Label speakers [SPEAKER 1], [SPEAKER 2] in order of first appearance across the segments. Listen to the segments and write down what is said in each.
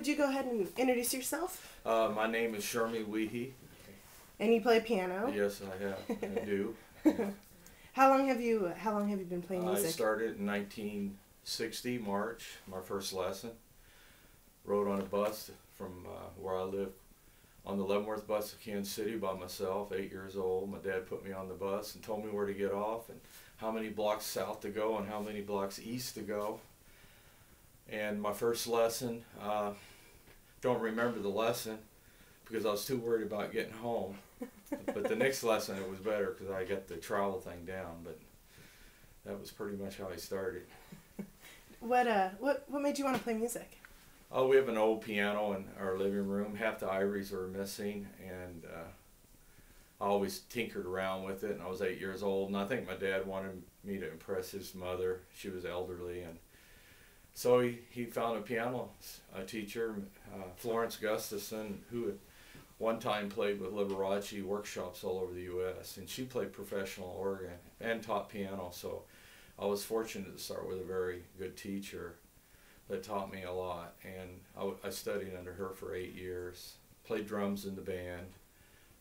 [SPEAKER 1] would you go ahead and introduce yourself?
[SPEAKER 2] My name is Shermie Wiehe.
[SPEAKER 1] And you play piano?
[SPEAKER 2] Yes, I have. I do.
[SPEAKER 1] How long have you been playing music?
[SPEAKER 2] I started in 1960, March, my first lesson. Rode on a bus from where I live on the Leavenworth bus to Kansas City by myself, 8 years old. My dad put me on the bus and told me where to get off and how many blocks south to go and how many blocks east to go. And my first lesson, don't remember the lesson because I was too worried about getting home. But the next lesson it was better because I got the travel thing down. But that was pretty much how I started.
[SPEAKER 1] What made you want to play music?
[SPEAKER 2] Oh, we have an old piano in our living room. Half the ivories were missing, and I always tinkered around with it. And I was 8 years old, and I think my dad wanted me to impress his mother. She was elderly, and so he found a piano teacher, Florence Gustafson, who had one time played with Liberace workshops all over the U.S. and she played professional organ and taught piano. So I was fortunate to start with a very good teacher that taught me a lot, and I studied under her for 8 years. Played drums in the band,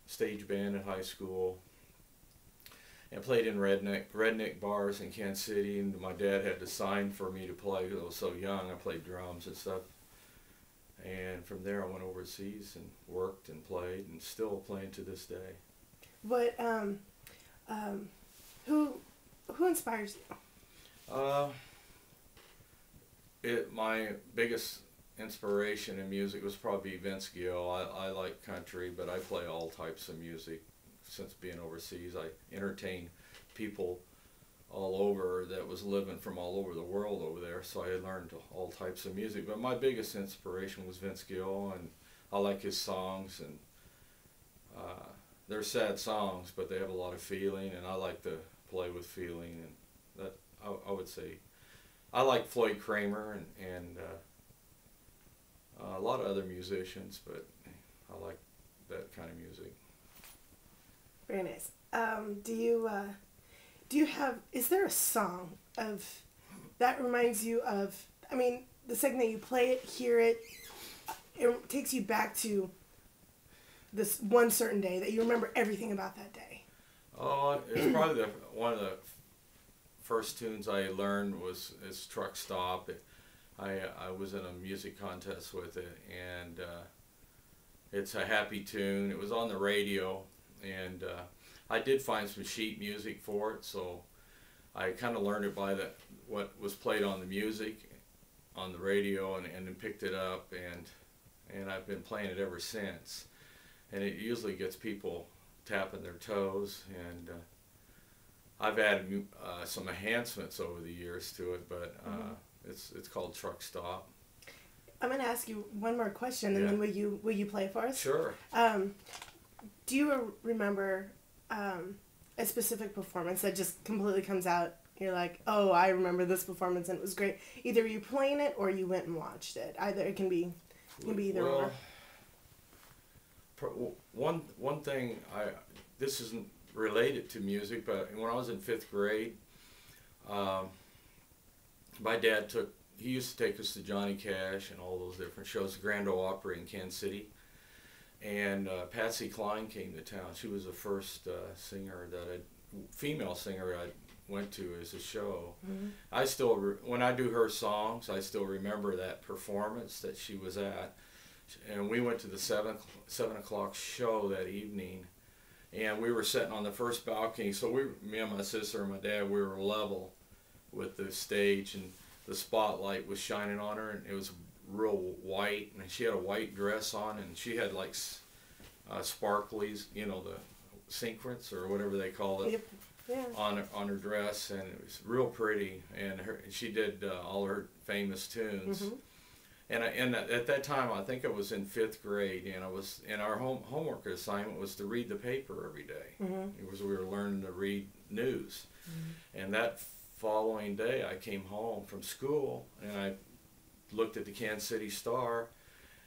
[SPEAKER 2] stage band in high school, and played in redneck bars in Kansas City. And my dad had to sign for me to play because I was so young. I played drums and stuff. And from there I went overseas and worked and played and still playing to this day.
[SPEAKER 1] What who inspires you?
[SPEAKER 2] My biggest inspiration in music was probably Vince Gill. I like country, but I play all types of music. Since being overseas, I entertained people all over that was living from all over the world over there, so I had learned all types of music. But my biggest inspiration was Vince Gill, and I like his songs, and they're sad songs, but they have a lot of feeling, and I like to play with feeling, and that I would say. I like Floyd Kramer and a lot of other musicians, but I like that kind of music.
[SPEAKER 1] Very nice. Do you have, is there a song that reminds you of, I mean, the second that you play it, hear it, it takes you back to this one certain day that you remember everything about that day?
[SPEAKER 2] Oh, it's probably one of the first tunes I learned is Truck Stop. I was in a music contest with it, and it's a happy tune. It was on the radio, and I did find some sheet music for it, so I kind of learned it by what was played on the music on the radio, and then picked it up, and I've been playing it ever since. And it usually gets people tapping their toes, and I've added some enhancements over the years to it, but it's called Truck Stop.
[SPEAKER 1] I'm going to ask you one more question, and then will you play for us?
[SPEAKER 2] Sure.
[SPEAKER 1] Do you remember a specific performance that just completely comes out? You're like, oh, I remember this performance and it was great. Either you playing it or you went and watched it. Either it can be either or.
[SPEAKER 2] One thing, this isn't related to music, but when I was in 5th grade, my dad he used to take us to Johnny Cash and all those different shows, the Grand Ole Opry in Kansas City. And Patsy Cline came to town. She was the first female singer I went to as a show. Mm-hmm. I still, when I do her songs, I still remember that performance that she was at. And we went to the 7 o'clock show that evening, and we were sitting on the first balcony. So me and my sister and my dad, we were level with the stage, and the spotlight was shining on her, and it was real white, and she had a white dress on, and she had like sparklies, you know, the sequins or whatever they call it.
[SPEAKER 1] Yep. Yeah.
[SPEAKER 2] on her dress, and it was real pretty, and she did all her famous tunes. Mm-hmm. And at that time, I think I was in 5th grade, and our homework assignment was to read the paper every day. Mm-hmm. We were learning to read news. Mm-hmm. And that following day, I came home from school, and I looked at the Kansas City Star,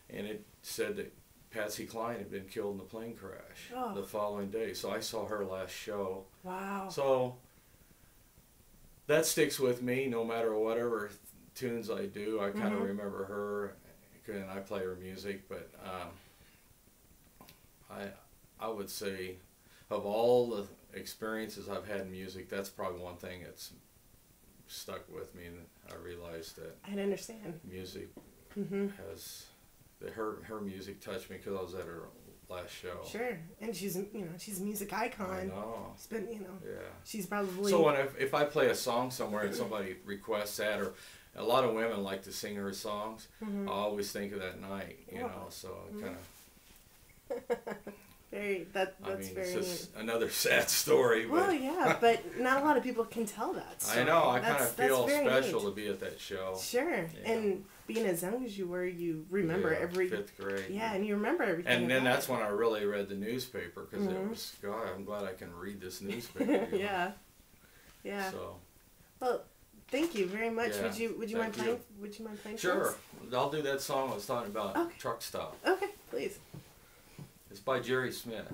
[SPEAKER 2] and it said that Patsy Cline had been killed in a plane crash the following day. So I saw her last show.
[SPEAKER 1] Wow.
[SPEAKER 2] So that sticks with me no matter whatever tunes I do. I kind of remember her and I play her music, but I would say of all the experiences I've had in music, that's probably one thing that's stuck with me, and I realized that
[SPEAKER 1] I understand.
[SPEAKER 2] music
[SPEAKER 1] Mm-hmm.
[SPEAKER 2] has her music touched me because I was at her last show.
[SPEAKER 1] Sure, and she's a music icon.
[SPEAKER 2] I know.
[SPEAKER 1] It's been
[SPEAKER 2] Yeah.
[SPEAKER 1] she's probably
[SPEAKER 2] So if I play a song somewhere and somebody requests that, or a lot of women like to sing her songs,
[SPEAKER 1] Mhm.
[SPEAKER 2] I always think of that night, you
[SPEAKER 1] Wow.
[SPEAKER 2] know. So kind of.
[SPEAKER 1] that's
[SPEAKER 2] It's
[SPEAKER 1] very
[SPEAKER 2] just another sad story. But
[SPEAKER 1] well, yeah, but not a lot of people can tell that story.
[SPEAKER 2] I know. I kind
[SPEAKER 1] That's
[SPEAKER 2] of feel
[SPEAKER 1] very
[SPEAKER 2] special
[SPEAKER 1] neat.
[SPEAKER 2] to be at that show.
[SPEAKER 1] Sure,
[SPEAKER 2] Yeah.
[SPEAKER 1] and being as young as you were, you remember
[SPEAKER 2] Yeah,
[SPEAKER 1] every
[SPEAKER 2] 5th grade.
[SPEAKER 1] yeah, and you remember everything.
[SPEAKER 2] And then
[SPEAKER 1] about
[SPEAKER 2] that's
[SPEAKER 1] it.
[SPEAKER 2] when I really read the newspaper because
[SPEAKER 1] Mhm.
[SPEAKER 2] it was, God, I'm glad I can read this newspaper. You know?
[SPEAKER 1] Yeah, yeah.
[SPEAKER 2] So.
[SPEAKER 1] Well, thank you very much.
[SPEAKER 2] Yeah,
[SPEAKER 1] Would you mind
[SPEAKER 2] thank
[SPEAKER 1] playing?
[SPEAKER 2] you.
[SPEAKER 1] Would you mind playing? for
[SPEAKER 2] Sure.
[SPEAKER 1] us?
[SPEAKER 2] I'll do that song I was talking about,
[SPEAKER 1] Okay.
[SPEAKER 2] Truck Stop.
[SPEAKER 1] Okay, please.
[SPEAKER 2] It's by Jerry Smith.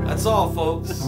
[SPEAKER 2] That's all, folks.